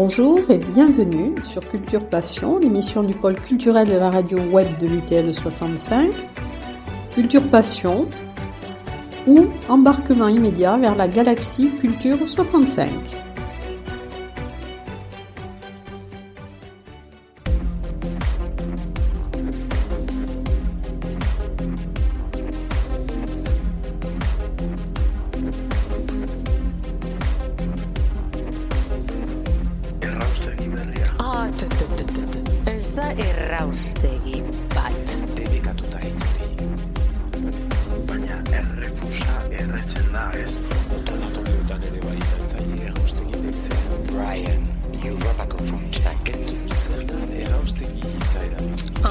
Bonjour et bienvenue sur Culture Passion, l'émission du pôle culturel de la radio web de l'UTL 65. Culture Passion ou embarquement immédiat vers la galaxie Culture 65. Ez da erraustegi bat. Debekatuta itzari. Baina errefusa erretzen da ez. Tonatoliotan ere bai itzaile erraustegi deitzen. Brian, Europako funtsak. Ez dut zertan erraustegi hitzaera.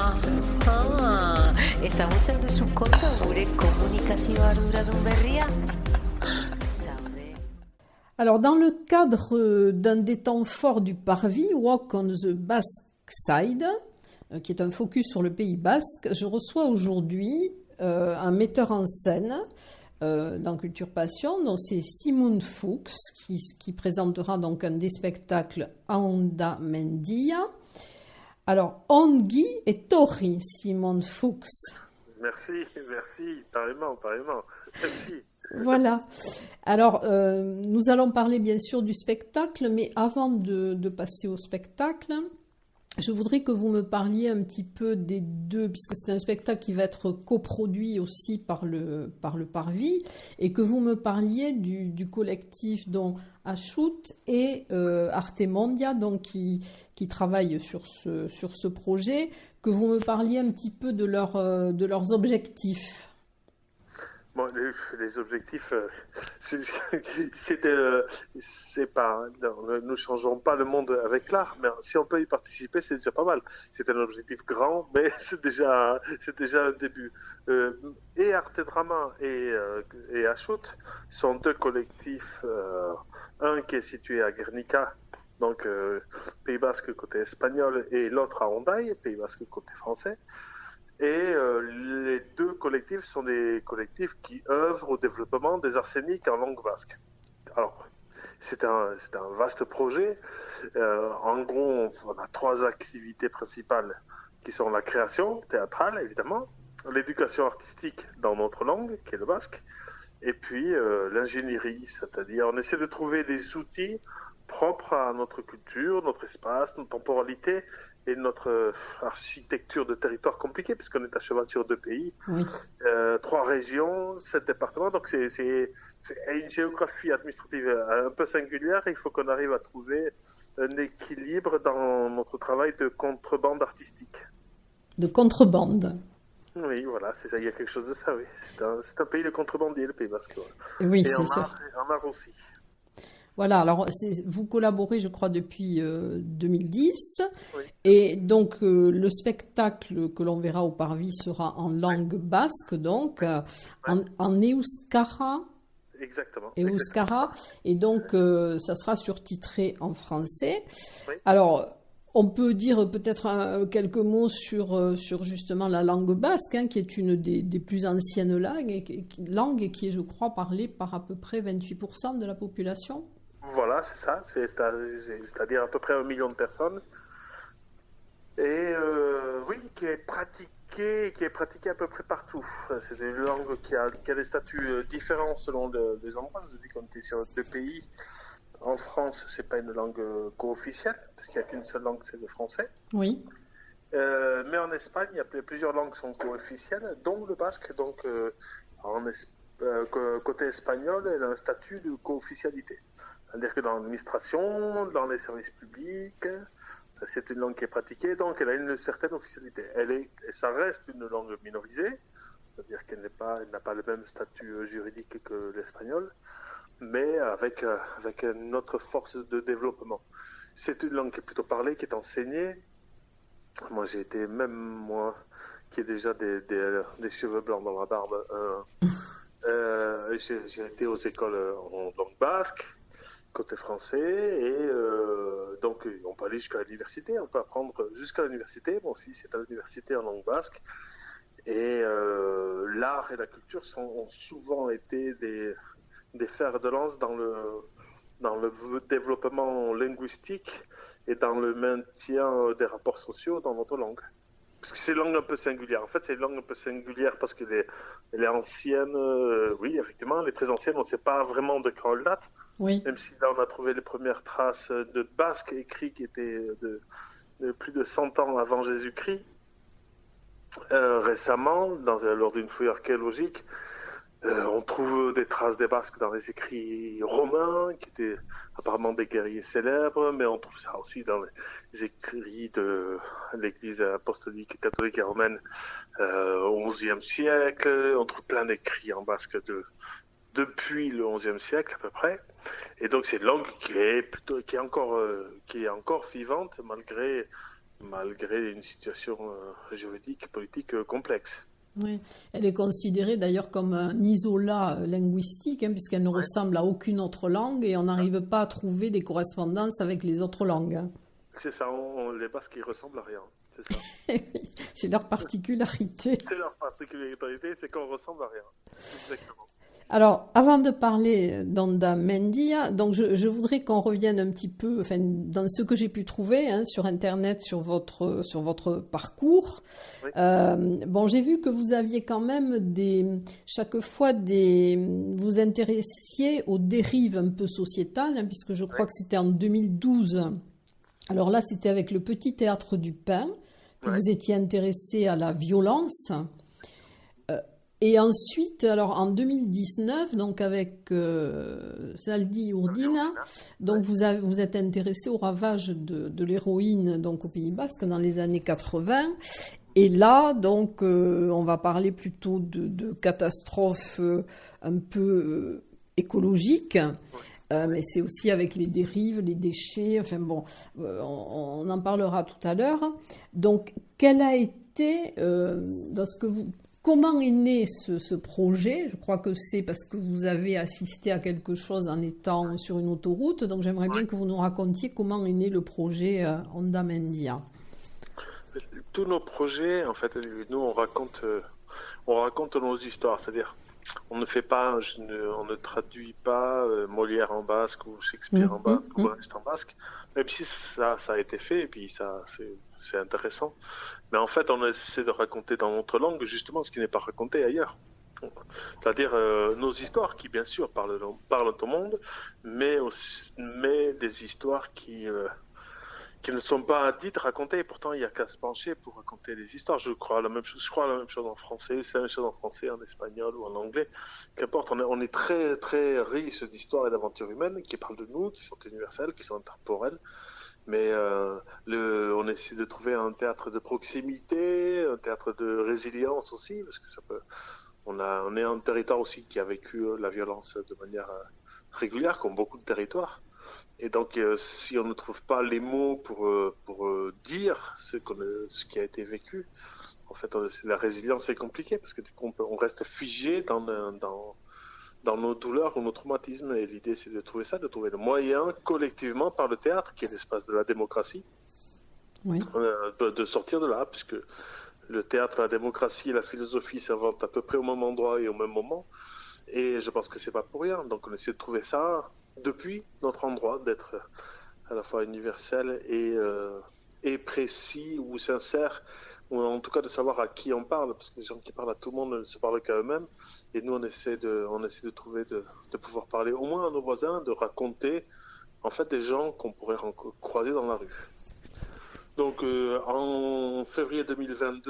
Aha, ezagutzen duzu konta gure komunikazio arduradun berria? Alors, dans le cadre d'un des temps forts du Parvis, Walk on the Basque Side, qui est un focus sur le Pays Basque, je reçois aujourd'hui un metteur en scène dans Culture Passion, donc c'est Simon Fuchs, qui présentera donc un des spectacles Onda Mendia. Alors, Ongui et Tori, Simon Fuchs. Merci, pareillement, merci. Voilà. Alors, nous allons parler bien sûr du spectacle, mais avant de passer au spectacle, je voudrais que vous me parliez un petit peu des deux, puisque c'est un spectacle qui va être coproduit aussi par le Parvis, et que vous me parliez du collectif dont Achout et Arte Mondia, donc qui travaillent sur ce projet, que vous me parliez un petit peu de leurs objectifs. Bon, les objectifs, c'est pas, nous ne changeons pas le monde avec l'art, mais si on peut y participer, c'est déjà pas mal. C'est un objectif grand, mais c'est déjà un début. Et Arte Drama et Achout sont deux collectifs, un qui est situé à Guernica, donc Pays Basque côté espagnol, et l'autre à Hondaï, Pays Basque côté français. Et les deux collectifs sont des collectifs qui œuvrent au développement des arséniques en langue basque. Alors, c'est un vaste projet. En gros, on a trois activités principales qui sont la création théâtrale, évidemment, l'éducation artistique dans notre langue, qui est le basque, et puis l'ingénierie, c'est-à-dire on essaie de trouver des outils propres à notre culture, notre espace, notre temporalité et notre architecture de territoire compliquée, puisqu'on est à cheval sur deux pays, oui. 3 régions, 7 départements, donc c'est une géographie administrative un peu singulière, et il faut qu'on arrive à trouver un équilibre dans notre travail de contrebande artistique. De contrebande. Oui, voilà, c'est ça, il y a quelque chose de ça, oui. C'est un pays de contrebandiers, le Pays Basque. Voilà. Oui, et c'est ça. En art aussi. Voilà, alors vous collaborez, je crois, depuis 2010, oui. Et donc le spectacle que l'on verra au Parvis sera en langue basque, donc en euskara. Exactement. Euskara, et donc ça sera surtitré en français. Oui. Alors, on peut dire peut-être quelques mots sur justement la langue basque, qui est une des plus anciennes langues et qui est, je crois, parlée par à peu près 28% de la population. Voilà, c'est ça, c'est-à-dire à peu près 1 million de personnes. Et oui, qui est pratiquée à peu près partout. C'est une langue qui a des statuts différents selon les endroits. Je dis qu'on était sur 2 pays. En France, c'est pas une langue co-officielle, parce qu'il n'y a qu'une seule langue, c'est le français. Oui. Mais en Espagne, il y a plusieurs langues qui sont co-officielles, dont le basque. Donc, côté espagnol, elle a un statut de co-officialité. C'est-à-dire que dans l'administration, dans les services publics, c'est une langue qui est pratiquée, donc elle a une certaine officialité. Ça reste une langue minorisée, c'est-à-dire qu'elle n'a pas le même statut juridique que l'espagnol, mais avec une autre force de développement. C'est une langue qui est plutôt parlée, qui est enseignée. Moi, qui ai déjà des cheveux blancs dans la barbe, j'ai été aux écoles en langue basque, côté français, et donc on peut aller jusqu'à l'université, on peut apprendre jusqu'à l'université. Mon fils est à l'université en langue basque, et l'art et la culture ont souvent été des fers de lance dans dans le développement linguistique et dans le maintien des rapports sociaux dans notre langue. Parce que c'est une langue un peu singulière. En fait, c'est une langue un peu singulière parce qu'elle est ancienne. Oui, effectivement, elle est très ancienne. On ne sait pas vraiment de quand elle date. Oui. Même si là, on a trouvé les premières traces de basque écrit qui étaient de plus de 100 ans avant Jésus-Christ. Récemment, lors d'une fouille archéologique, on trouve des traces des Basques dans les écrits romains, qui étaient apparemment des guerriers célèbres, mais on trouve ça aussi dans les écrits de l'Église apostolique catholique et romaine au XIe siècle. On trouve plein d'écrits en basque depuis le XIe siècle à peu près. Et donc c'est une langue qui est encore vivante malgré une situation juridique et politique complexe. Oui, elle est considérée d'ailleurs comme un isolat linguistique, puisqu'elle ne ressemble à aucune autre langue et on n'arrive pas à trouver des correspondances avec les autres langues. C'est ça, les Basques ils ressemblent à rien. C'est ça. C'est leur particularité. C'est leur particularité, c'est qu'on ressemble à rien. Exactement. Alors, avant de parler d'Ondamendia, donc je voudrais qu'on revienne un petit peu, enfin, dans ce que j'ai pu trouver sur Internet sur votre parcours. Oui. Bon, j'ai vu que vous aviez quand même vous intéressiez aux dérives un peu sociétales, puisque je crois que c'était en 2012. Alors là, c'était avec le Petit Théâtre du Pin que vous étiez intéressé à la violence. Et ensuite, alors en 2019, donc avec Zaldi Urdina, donc vous êtes intéressé au ravage de l'héroïne donc au Pays Basque dans les années 80. Et là, donc, on va parler plutôt de catastrophes un peu écologiques. Mais c'est aussi avec les dérives, les déchets, enfin bon, on en parlera tout à l'heure. Donc, quel a été, comment est né ce projet? Je crois que c'est parce que vous avez assisté à quelque chose en étant sur une autoroute, donc j'aimerais bien que vous nous racontiez comment est né le projet Ondamendia. Tous nos projets, en fait, nous on raconte nos histoires, c'est-à-dire on ne fait pas, on ne traduit pas Molière en basque ou Shakespeare en basque ou Brest en basque, même si ça a été fait et puis ça c'est intéressant. Mais en fait, on essaie de raconter dans notre langue justement ce qui n'est pas raconté ailleurs. C'est-à-dire nos histoires qui bien sûr parlent au monde, mais des histoires qui ne sont pas dites, racontées. Pourtant, il n'y a qu'à se pencher pour raconter les histoires. Je crois la même chose en français, c'est la même chose en français, en espagnol ou en anglais. Qu'importe, on est très, très riche d'histoires et d'aventures humaines qui parlent de nous, qui sont universelles, qui sont intemporelles. Mais on essaie de trouver un théâtre de proximité, un théâtre de résilience aussi, parce que on est un territoire aussi qui a vécu la violence de manière régulière, comme beaucoup de territoires. Et donc, si on ne trouve pas les mots pour dire ce qui a été vécu, en fait, la résilience c'est compliqué parce que du coup, on reste figé dans nos douleurs ou nos traumatismes. Et l'idée, c'est de trouver le moyen collectivement par le théâtre, qui est l'espace de la démocratie, de sortir de là, puisque le théâtre, la démocratie et la philosophie s'inventent à peu près au même endroit et au même moment. Et je pense que c'est pas pour rien. Donc, on essaie de trouver ça depuis notre endroit, d'être à la fois universel et précis ou sincère, ou en tout cas de savoir à qui on parle, parce que les gens qui parlent à tout le monde ne se parlent qu'à eux-mêmes, et nous on essaie de trouver de pouvoir parler au moins à nos voisins, de raconter en fait des gens qu'on pourrait croiser dans la rue. Donc en février 2020,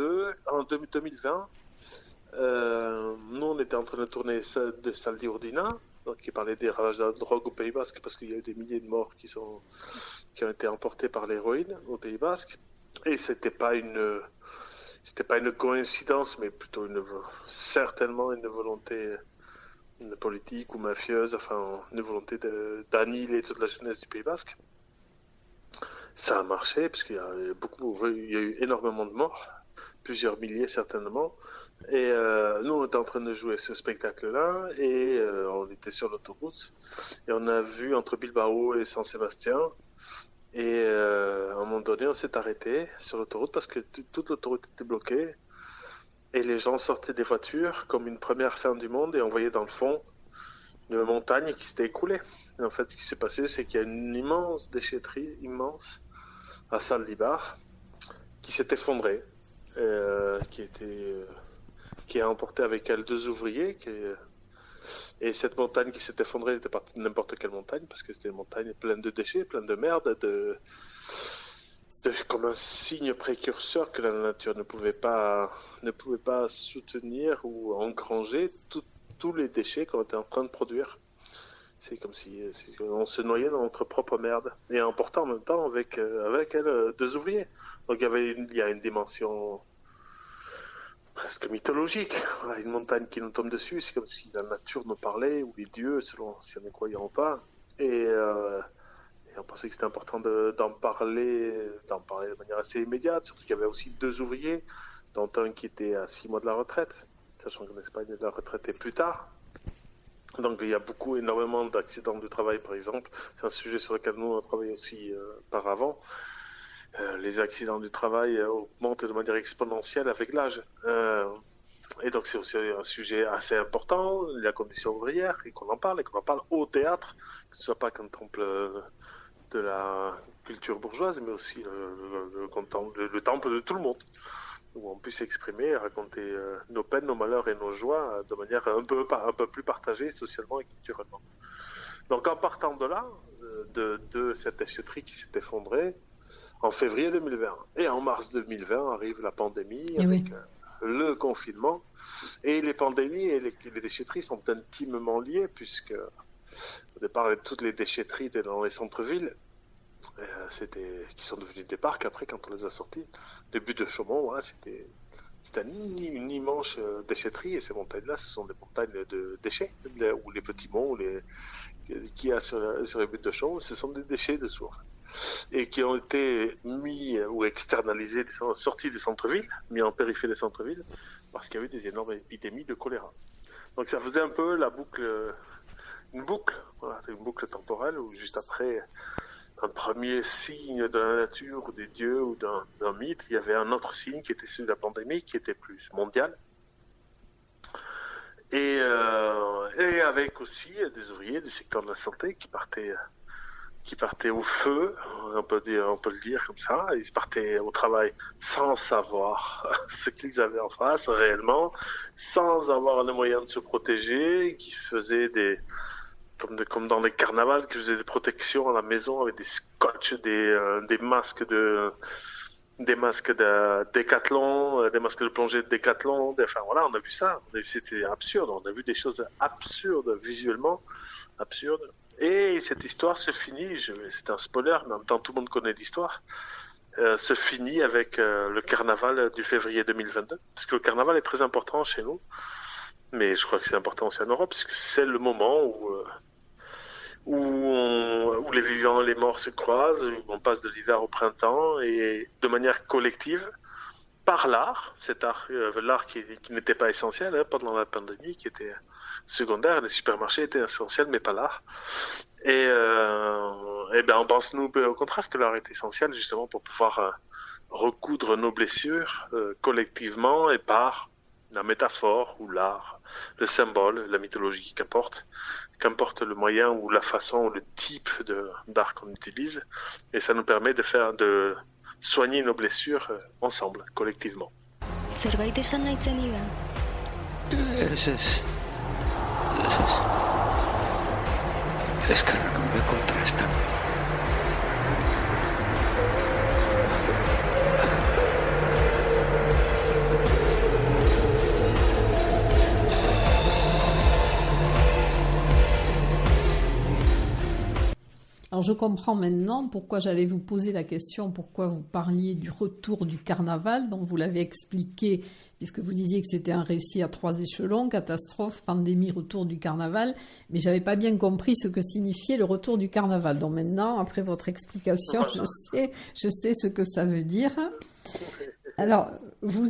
nous on était en train de tourner de Zaldi Urdina, qui parlait des ravages de la drogue au Pays Basque, parce qu'il y a eu des milliers de morts qui ont été emportés par l'héroïne au Pays Basque. Et c'était pas une coïncidence, mais plutôt certainement une volonté politique ou mafieuse, enfin une volonté d'annihiler toute la jeunesse du Pays Basque. Ça a marché, parce qu'il y a eu énormément de morts, plusieurs milliers certainement. Et nous, on était en train de jouer ce spectacle-là, et on était sur l'autoroute, et on a vu entre Bilbao et Saint-Sébastien, et à un moment donné, on s'est arrêté sur l'autoroute parce que toute l'autoroute était bloquée, et les gens sortaient des voitures comme une première fin du monde, et on voyait dans le fond montagne qui s'était écoulée. Et en fait, ce qui s'est passé, c'est qu'il y a une immense déchetterie, immense, à Saldívar, qui s'est effondrée, qui a emporté avec elle 2 ouvriers. Et cette montagne qui s'est effondrée n'était pas n'importe quelle montagne, parce que c'était une montagne pleine de déchets, pleine de merde, comme un signe précurseur que la nature ne pouvait pas soutenir ou engranger tous les déchets qu'on était en train de produire. C'est comme si on se noyait dans notre propre merde, et en portant en même temps avec elle 2 ouvriers. Donc il y a une dimension presque mythologique. Voilà, une montagne qui nous tombe dessus, c'est comme si la nature nous parlait, ou les dieux, selon si on est croyant ou pas. Et on pensait que c'était important d'en parler de manière assez immédiate, surtout qu'il y avait aussi 2 ouvriers, dont un qui était à 6 mois de la retraite, sachant qu'en Espagne, la retraite est plus tard. Donc il y a énormément d'accidents du travail, par exemple. C'est un sujet sur lequel nous on a travaillé aussi par avant. Les accidents du travail augmentent de manière exponentielle avec l'âge. Et donc c'est aussi un sujet assez important, la condition ouvrière, et qu'on en parle au théâtre, que ce soit pas qu'un temple de la culture bourgeoise, mais aussi le temple de tout le monde, où on puisse s'exprimer, raconter nos peines, nos malheurs et nos joies de manière un peu plus partagée socialement et culturellement. Donc en partant de là, de cette déchetterie qui s'est effondrée en février 2020, et en mars 2020 arrive la pandémie avec le confinement, et les pandémies et les déchetteries sont intimement liées, puisque au départ toutes les déchetteries étaient dans les centres-villes, qui sont devenus des parcs après quand on les a sortis. Le but de Chaumont, c'était une immense déchetterie, et ces montagnes-là, ce sont des montagnes de déchets, ou les petits monts qu'il y a sur les buttes de Chaumont, ce sont des déchets de source, et qui ont été mis ou externalisés, sortis des centres-villes, mis en périphérie des centres-villes, parce qu'il y a eu des énormes épidémies de choléra. Donc ça faisait un peu une boucle temporelle, où juste après un premier signe de la nature ou des dieux ou d'un mythe, il y avait un autre signe qui était celui de la pandémie, qui était plus mondial. Et avec aussi des ouvriers du secteur de la santé qui partaient au feu, on peut le dire comme ça. Ils partaient au travail sans savoir ce qu'ils avaient en face réellement, sans avoir les moyens de se protéger, qui faisaient comme dans les carnavals, qui faisaient des protections à la maison avec des scotch, des masques de Décathlon, des masques de plongée de Décathlon. Enfin voilà, on a vu ça. C'était absurde. On a vu des choses absurdes, visuellement absurdes. Et cette histoire se finit, c'est un spoiler, mais en même temps tout le monde connaît l'histoire, se finit avec le carnaval du février 2022. Parce que le carnaval est très important chez nous, mais je crois que c'est important aussi en Europe, parce que c'est le moment où les vivants et les morts se croisent, où on passe de l'hiver au printemps, et de manière collective, par l'art, cet art, l'art qui n'était pas essentiel pendant la pandémie, qui était secondaire, les supermarchés étaient essentiels, mais pas l'art. Et on pense, nous, au contraire, que l'art est essentiel, justement, pour pouvoir recoudre nos blessures collectivement, et par la métaphore ou l'art, le symbole, la mythologie, qu'importe le moyen ou la façon ou le type d'art qu'on utilise, et ça nous permet de soigner nos blessures ensemble, collectivement. Zerbait esan nahi zenidan? Ez. Eskerrak gure kontrastan. Alors je comprends maintenant pourquoi j'allais vous poser la question, pourquoi vous parliez du retour du carnaval, dont vous l'avez expliqué, puisque vous disiez que c'était un récit à 3 échelons, catastrophe, pandémie, retour du carnaval, mais j'avais pas bien compris ce que signifiait le retour du carnaval. Donc maintenant, après votre explication, je sais ce que ça veut dire. Alors, vous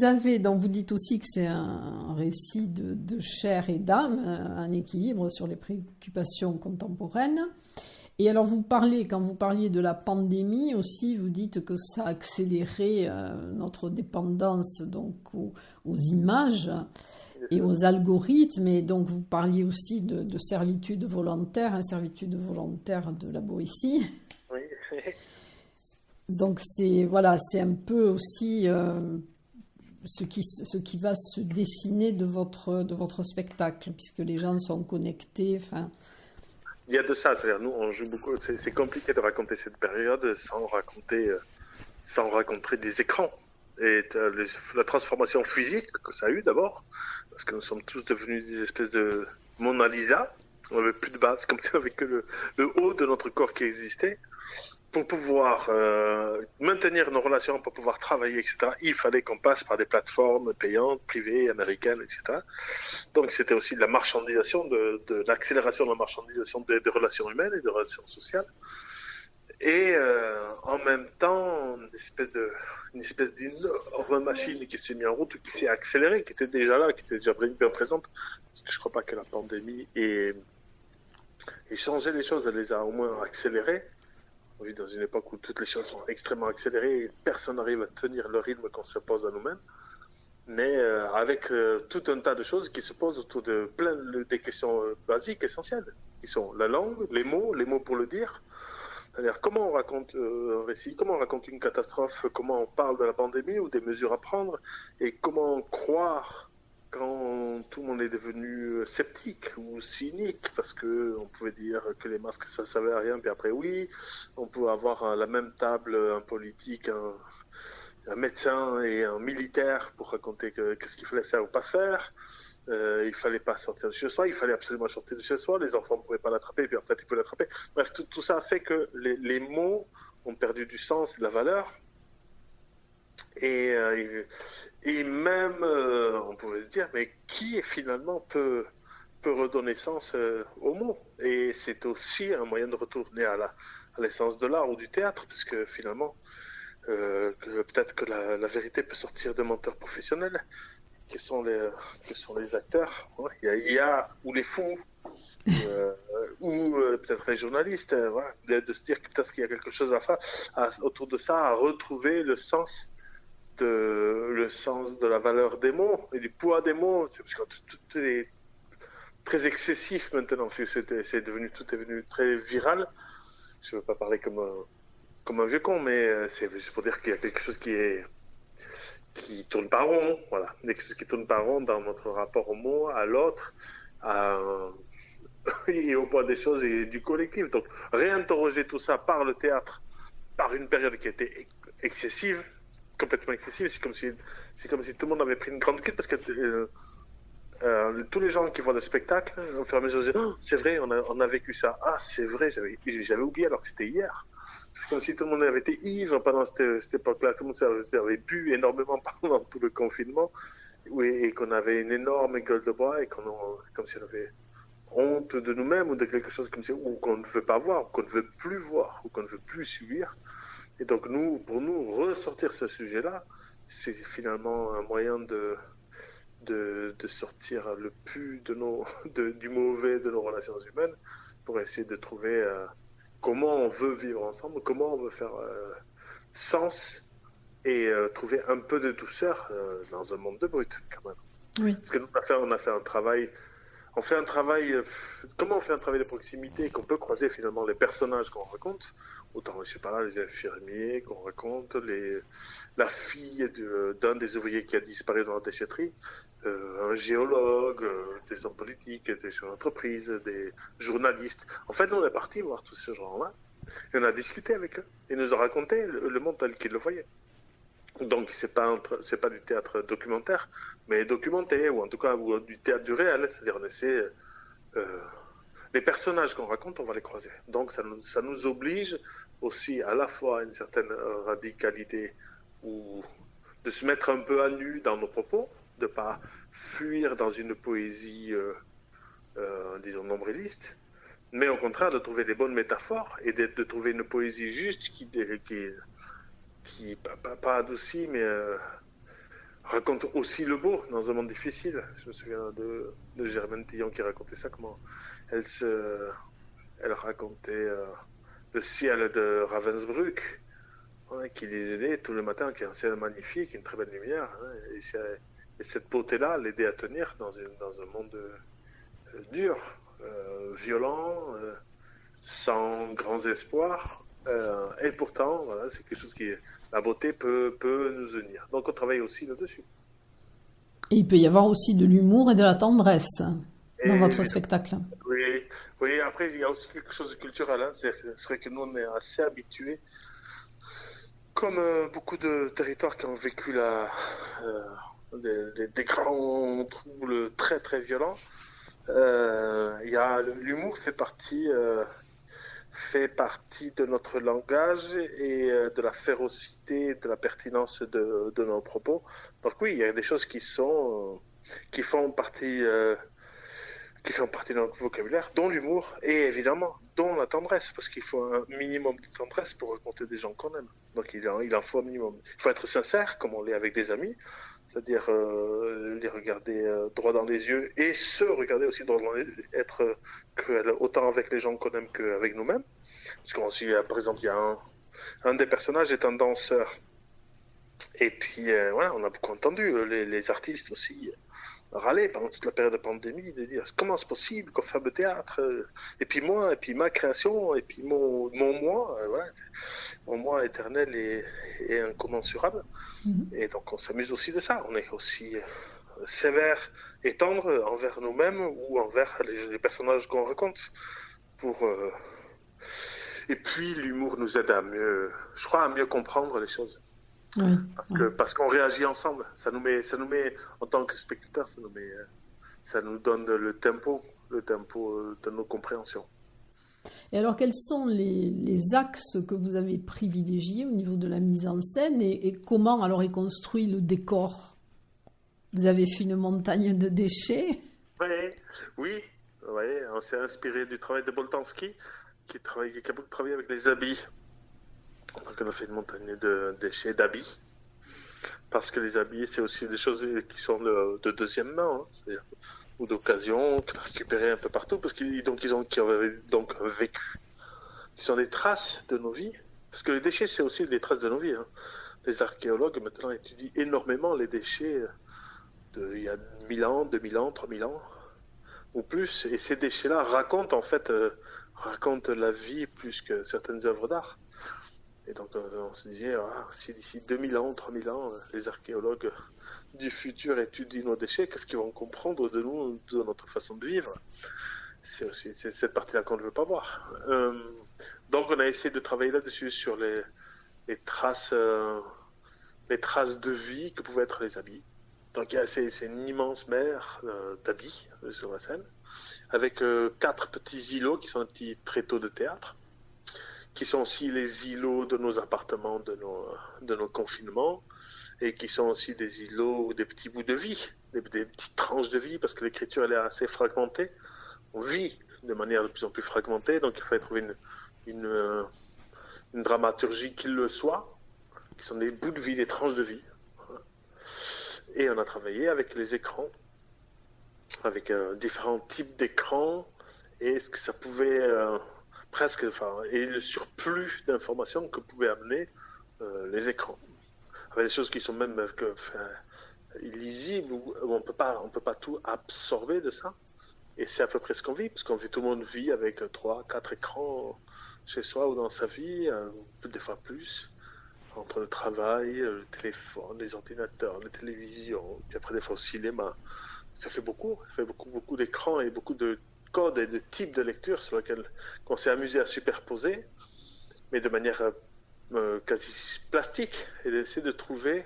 dites aussi que c'est un récit de chair et d'âme, un équilibre sur les préoccupations contemporaines. Et alors quand vous parliez de la pandémie aussi, vous dites que ça a accéléré notre dépendance donc aux images. et aux algorithmes. Et donc, vous parliez aussi de servitude volontaire, servitude volontaire de la Boétie. Oui. Donc, c'est un peu aussi ce qui va se dessiner de votre spectacle, puisque les gens sont connectés. Enfin, Il y a de ça, c'est-à-dire nous on joue beaucoup. C'est compliqué de raconter cette période sans raconter des écrans et la transformation physique que ça a eu d'abord, parce que nous sommes tous devenus des espèces de Mona Lisa. On n'avait plus de base, comme si on avait que le haut de notre corps qui existait. Pour pouvoir maintenir nos relations, pour pouvoir travailler, etc., il fallait qu'on passe par des plateformes payantes, privées, américaines, etc. Donc c'était aussi de la marchandisation, de l'accélération de la marchandisation des relations humaines et des relations sociales. Et en même temps, une espèce d'énorme machine qui s'est mise en route, qui s'est accélérée, qui était déjà là, qui était déjà bien présente. Parce que je ne crois pas que la pandémie ait changé les choses, elle les a au moins accélérées. On vit dans une époque où toutes les choses sont extrêmement accélérées et personne n'arrive à tenir le rythme qu'on se pose à nous-mêmes. Mais avec tout un tas de choses qui se posent autour de plein des questions basiques, essentielles, qui sont la langue, les mots pour le dire. C'est-à-dire comment on raconte un récit, comment on raconte une catastrophe, comment on parle de la pandémie ou des mesures à prendre, et comment croire quand tout le monde est devenu sceptique ou cynique, parce que on pouvait dire que les masques ça servait à rien, puis après oui, on pouvait avoir à la même table un politique, un médecin et un militaire pour raconter qu'est-ce qu'il fallait faire ou pas faire. Il fallait pas sortir de chez soi, il fallait absolument sortir de chez soi, les enfants ne pouvaient pas l'attraper, puis après ils pouvaient l'attraper. Bref, tout ça a fait que les mots ont perdu du sens et de la valeur. Et même, on pouvait se dire, mais qui finalement peut redonner sens aux mots? Et c'est aussi un moyen de retourner à l'essence de l'art ou du théâtre, puisque finalement, peut-être que la vérité peut sortir de menteurs professionnels, qui sont les acteurs. Il y a ou les fous, ou peut-être les journalistes, voilà, de se dire que peut-être qu'il y a quelque chose à faire autour de ça, à retrouver le sens de la valeur des mots et du poids des mots. Parce que tout est très excessif maintenant. Tout est devenu très viral. Je ne veux pas parler comme un vieux con, mais c'est pour dire qu'il y a quelque chose qui tourne pas rond, voilà. Quelque chose qui tourne pas rond dans notre rapport au mot, à l'autre, et au poids des choses et du collectif. Donc, réinterroger tout ça par le théâtre, par une période qui était excessive, complètement excessive, c'est comme si tout le monde avait pris une grande cuite, parce que tous les gens qui voient le spectacle, au fur et à mesure, disent, oh, c'est vrai, on a vécu ça. Ah, c'est vrai, j'avais oublié alors que c'était hier. C'est comme si tout le monde avait été ivre pendant cette époque-là. Tout le monde avait bu énormément pendant tout le confinement, et qu'on avait une énorme gueule de bois, et comme si on avait honte de nous-mêmes ou de quelque chose comme ça, ou qu'on ne veut pas voir, ou qu'on ne veut plus voir, ou qu'on ne veut plus subir. Et donc pour nous, ressortir ce sujet-là, c'est finalement un moyen de sortir le plus du mauvais de nos relations humaines, pour essayer de trouver comment on veut vivre ensemble, comment on veut faire sens, et trouver un peu de douceur dans un monde de brut, quand même. oui. Parce que nous, on a fait un travail. Comment on fait un travail de proximité, qu'on peut croiser finalement les personnages qu'on raconte, autant, je sais pas là, les infirmiers qu'on raconte, la fille d'un des ouvriers qui a disparu dans la déchetterie, un géologue, des hommes politiques, des chefs d'entreprise, des journalistes. En fait, nous, on est partis voir tous ces gens-là, et on a discuté avec eux, et ils nous ont raconté le monde tel qu'ils le voyaient. Donc, c'est pas du théâtre documentaire, mais documenté, ou en tout cas du théâtre du réel. C'est-à-dire, on essaie les personnages qu'on raconte, on va les croiser. Donc, ça nous oblige aussi à la fois à une certaine radicalité, ou de se mettre un peu à nu dans nos propos, de pas fuir dans une poésie, disons, nombriliste, mais au contraire de trouver des bonnes métaphores et de trouver une poésie juste qui pas adoucie, mais raconte aussi le beau dans un monde difficile. Je me souviens de Germaine Tillon qui racontait ça, comment elle racontait le ciel de Ravensbrück, qui les aidait tout le matin, qui est un ciel magnifique, une très belle lumière, hein, et et cette beauté-là l'aider à tenir dans un monde dur, violent, sans grands espoirs. Et pourtant, voilà, c'est quelque chose la beauté peut nous unir. Donc on travaille aussi là-dessus. Et il peut y avoir aussi de l'humour et de la tendresse dans Et- votre spectacle. Oui, après il y a aussi quelque chose de culturel. Hein. C'est vrai que nous on est assez habitués, comme beaucoup de territoires qui ont vécu des grands troubles très très violents. L'humour fait partie de notre langage et de la férocité, de la pertinence de nos propos. Donc oui, il y a des choses qui font partie de notre vocabulaire, dont l'humour et évidemment dont la tendresse, parce qu'il faut un minimum de tendresse pour raconter des gens qu'on aime. Donc il en faut un minimum. Il faut être sincère, comme on l'est avec des amis, c'est-à-dire les regarder droit dans les yeux et se regarder aussi droit dans les yeux, être cruel autant avec les gens qu'on aime qu'avec nous-mêmes. Parce par exemple, il y a un des personnages est un danseur. Et puis, voilà, on a beaucoup entendu les artistes aussi râler pendant toute la période de pandémie, de dire comment c'est possible qu'on fasse le théâtre, et puis moi, et puis ma création, et puis mon moi, voilà, mon moi éternel et incommensurable. Et donc on s'amuse aussi de ça, on est aussi sévère et tendre envers nous-mêmes ou envers les personnages qu'on raconte. Et puis l'humour nous aide à mieux comprendre les choses. Oui. Parce qu'on réagit ensemble. Ça nous met, en tant que spectateur, ça nous donne le tempo de nos compréhensions. Et alors, quels sont les axes que vous avez privilégiés au niveau de la mise en scène et comment alors est construit le décor? Vous avez fait une montagne de déchets. Oui, on s'est inspiré du travail de Boltanski, qui a beaucoup travaillé avec des habits. Donc on a fait une montagne de déchets d'habits, parce que les habits c'est aussi des choses qui sont de deuxième main, hein, ou d'occasion, qu'on a récupéré un peu partout, parce qu'ils avaient donc vécu. Ils sont des traces de nos vies, parce que les déchets c'est aussi des traces de nos vies. Hein. Les archéologues maintenant étudient énormément les déchets il y a 1000 ans, 2000 ans, 3000 ans, ou plus, et ces déchets-là racontent la vie plus que certaines œuvres d'art. Et donc on se disait, si d'ici 2000 ans, 3000 ans, les archéologues du futur étudient nos déchets, qu'est-ce qu'ils vont comprendre de nous, de notre façon de vivre? C'est cette partie-là qu'on ne veut pas voir. Donc on a essayé de travailler là-dessus, sur les traces de vie que pouvaient être les habits. Donc c'est une immense mer d'habits sur la scène, avec 4 petits îlots qui sont des petits tréteaux de théâtre, qui sont aussi les îlots de nos appartements, de nos confinements, et qui sont aussi des îlots, des petits bouts de vie, des petites tranches de vie, parce que l'écriture elle est assez fragmentée. On vit de manière de plus en plus fragmentée, donc il faut trouver une dramaturgie qui le soit, qui sont des bouts de vie, des tranches de vie. Et on a travaillé avec les écrans, avec différents types d'écrans, et ce que ça pouvait... et le surplus d'informations que pouvaient amener les écrans. Avec des choses qui sont même illisibles, où on peut pas tout absorber de ça. Et c'est à peu près ce qu'on vit, parce tout le monde vit avec 3, 4 écrans chez soi ou dans sa vie, des fois plus, entre le travail, le téléphone, les ordinateurs, la télévision, puis après des fois au cinéma. Ça fait beaucoup d'écrans et beaucoup de codes et de types de lecture sur lesquels on s'est amusé à superposer, mais de manière quasi plastique, et d'essayer de trouver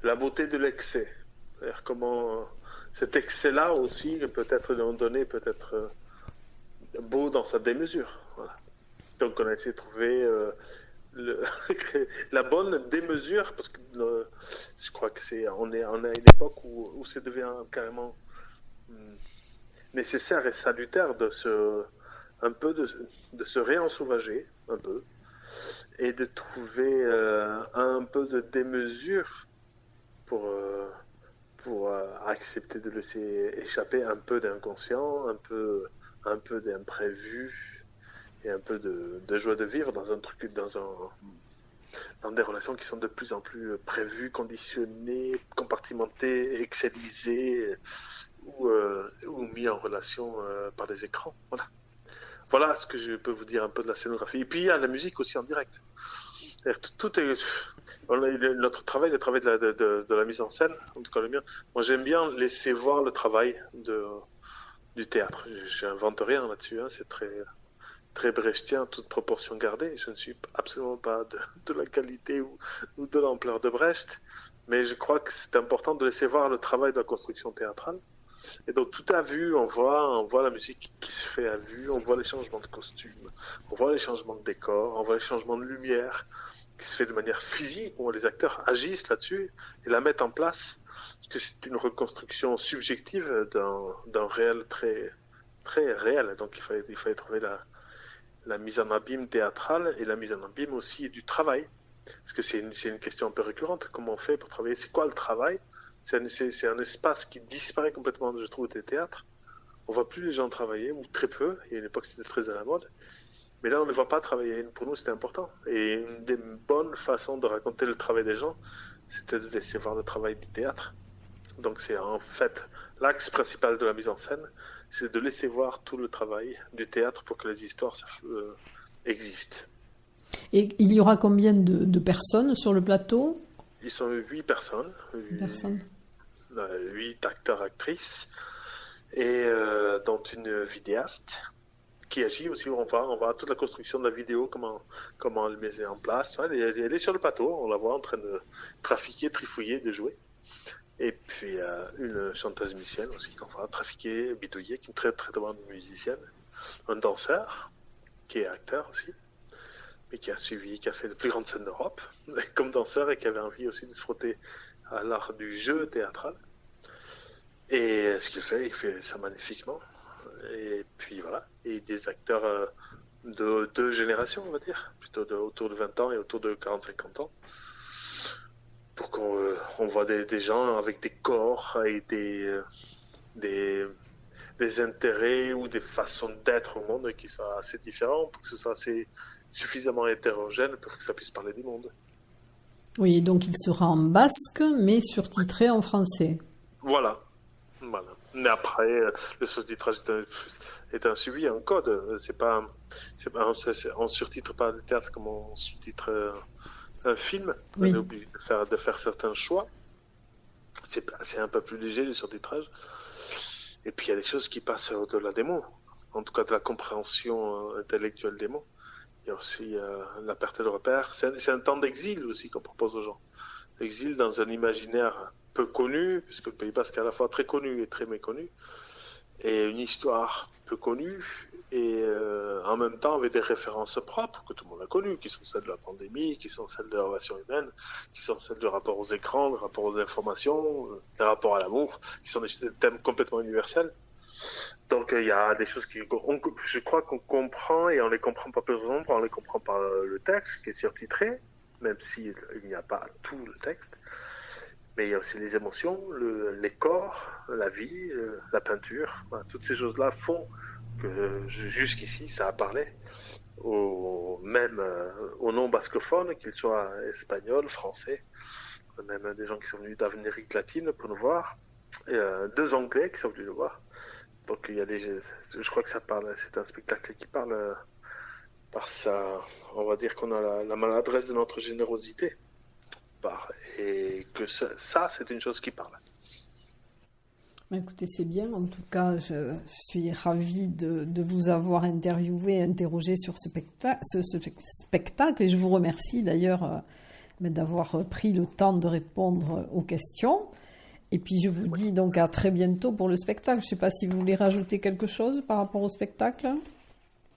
la beauté de l'excès. C'est-à-dire comment cet excès-là aussi peut-être donné, peut-être beau dans sa démesure. Voilà. Donc on a essayé de trouver la bonne démesure, parce que je crois que on est à une époque où ça devient carrément nécessaire et salutaire de se réensauvager un peu et de trouver un peu de démesure pour accepter de laisser échapper un peu d'inconscient, un peu d'imprévu et un peu de joie de vivre dans dans des relations qui sont de plus en plus prévues, conditionnées, compartimentées, excellisées ou mis en relation par des écrans. Voilà ce que je peux vous dire un peu de la scénographie. Et puis il y a la musique aussi en direct. Tout est notre travail, le travail de la mise en scène, en tout cas le mien. Moi j'aime bien laisser voir le travail du théâtre. Je n'invente rien là-dessus, hein. C'est très brechtien, toute proportion gardée. Je ne suis absolument pas de la qualité ou de l'ampleur de Brecht, mais je crois que c'est important de laisser voir le travail de la construction théâtrale. Et donc tout à vue, on voit la musique qui se fait à vue, on voit les changements de costumes, on voit les changements de décor, on voit les changements de lumière qui se fait de manière physique, où les acteurs agissent là-dessus et la mettent en place, parce que c'est une reconstruction subjective d'un réel très, très réel. Donc il fallait trouver la mise en abîme théâtrale et la mise en abîme aussi du travail, parce que c'est une question un peu récurrente. Comment on fait pour travailler? C'est quoi le travail? C'est un espace qui disparaît complètement, je trouve, des théâtres. On voit plus les gens travailler, ou très peu. Il y a une époque, c'était très à la mode. Mais là, on ne les voit pas travailler. Pour nous, c'était important. Et une des bonnes façons de raconter le travail des gens, c'était de laisser voir le travail du théâtre. Donc c'est en fait l'axe principal de la mise en scène, c'est de laisser voir tout le travail du théâtre pour que les histoires existent. Et il y aura combien de personnes sur le plateau? Ils sont 8 personnes. 8 acteurs, actrices, et dont une vidéaste qui agit aussi. On voit toute la construction de la vidéo, comment elle met en place. Elle est sur le plateau, on la voit en train de trafiquer, trifouiller, de jouer. Et puis une chanteuse musicienne aussi qu'on va trafiquer, bidouiller, qui est une très très bonne musicienne. Un danseur, qui est acteur aussi, mais qui a fait les plus grandes scènes d'Europe comme danseur, et qui avait envie aussi de se frotter à l'art du jeu théâtral. Et ce qu'il fait, il fait ça magnifiquement. Et puis voilà, et des acteurs de deux générations, on va dire, plutôt autour de 20 ans et autour de 40-50 ans, pour qu'on voit des gens avec des corps et des intérêts ou des façons d'être au monde qui sont assez différents, pour que ce soit assez suffisamment hétérogène pour que ça puisse parler du monde. Oui, donc il sera en basque, mais surtitré en français. Voilà. Mais après, le sous-titrage est un suivi, un code. On surtitre pas le théâtre comme on sous-titre un film. Oui. On est obligé de faire certains choix. C'est un peu plus léger, le surtitrage. Et puis il y a des choses qui passent au-delà des mots, en tout cas de la compréhension intellectuelle des mots. Il y a aussi la perte de repère. C'est un temps d'exil aussi qu'on propose aux gens. L'exil dans un imaginaire peu connu, puisque le Pays Basque est à la fois très connu et très méconnu, et une histoire peu connue, et en même temps avec des références propres que tout le monde a connues, qui sont celles de la pandémie, qui sont celles de la relation humaine, qui sont celles du rapport aux écrans, du rapport aux informations, des rapports à l'amour, qui sont des thèmes complètement universels. Donc il y a des choses je crois qu'on comprend, et on les comprend pas par exemple, on les comprend par le texte qui est surtitré, même s'il n'y a pas tout le texte. Mais il y a aussi les émotions, les corps, la vie, la peinture. Voilà, toutes ces choses-là font que jusqu'ici, ça a parlé aux non-bascophones, qu'ils soient espagnols, français, même des gens qui sont venus d'Amérique latine pour nous voir, et, 2 Anglais qui sont venus nous voir. Donc il y a je crois que ça parle. C'est un spectacle qui parle par ça. On va dire qu'on a la maladresse de notre générosité. Et que ça, c'est une chose qui parle. Écoutez, c'est bien. En tout cas, je suis ravie de vous avoir interviewé, interrogé sur ce spectacle. Et je vous remercie d'ailleurs d'avoir pris le temps de répondre aux questions. Et puis, je vous dis donc à très bientôt pour le spectacle. Je ne sais pas si vous voulez rajouter quelque chose par rapport au spectacle.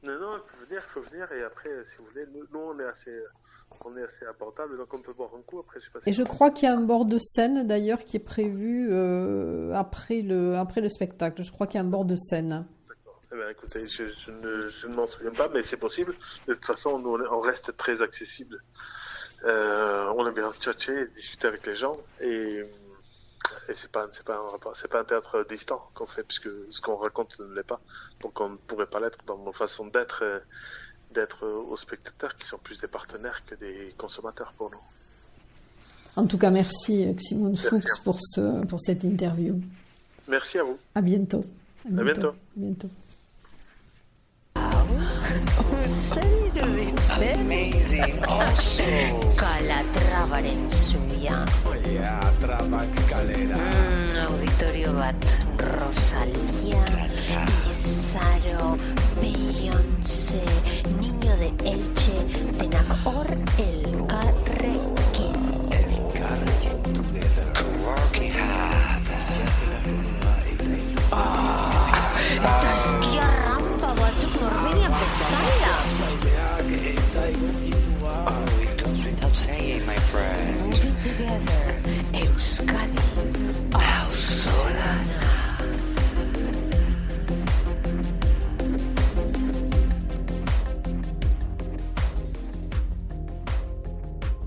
Non, il faut venir. Et après, si vous voulez, nous on est assez abordable, donc on peut boire un coup. Après, je sais pas si... Et je crois qu'il y a un bord de scène d'ailleurs qui est prévu après le spectacle. Je crois qu'il y a un bord de scène. D'accord. Eh bien, écoutez, je ne m'en souviens pas, mais c'est possible. De toute façon, nous, on reste très accessible. On aime bien tchatcher, discuter avec les gens, et c'est pas un théâtre distant qu'on fait, puisque ce qu'on raconte ne l'est pas. Donc on ne pourrait pas l'être dans nos façons d'être d'être aux spectateurs qui sont plus des partenaires que des consommateurs pour nous. En tout cas, merci Ximone Merci. Fuchs pour cette interview. Merci à vous. À bientôt. À bientôt. À bientôt. Useditz, Amazing. Also. Kalatrabaren zuia. Trabak kalera. Auditorio bat, Rosalía, Izaro, Beyoncé, Niño de Elche, denak hor elkarrekin. Working hard. Eta eskia rampa batzuk Norvegian bezala. Oh, it goes without saying, my friend. Moving together, Euskadi.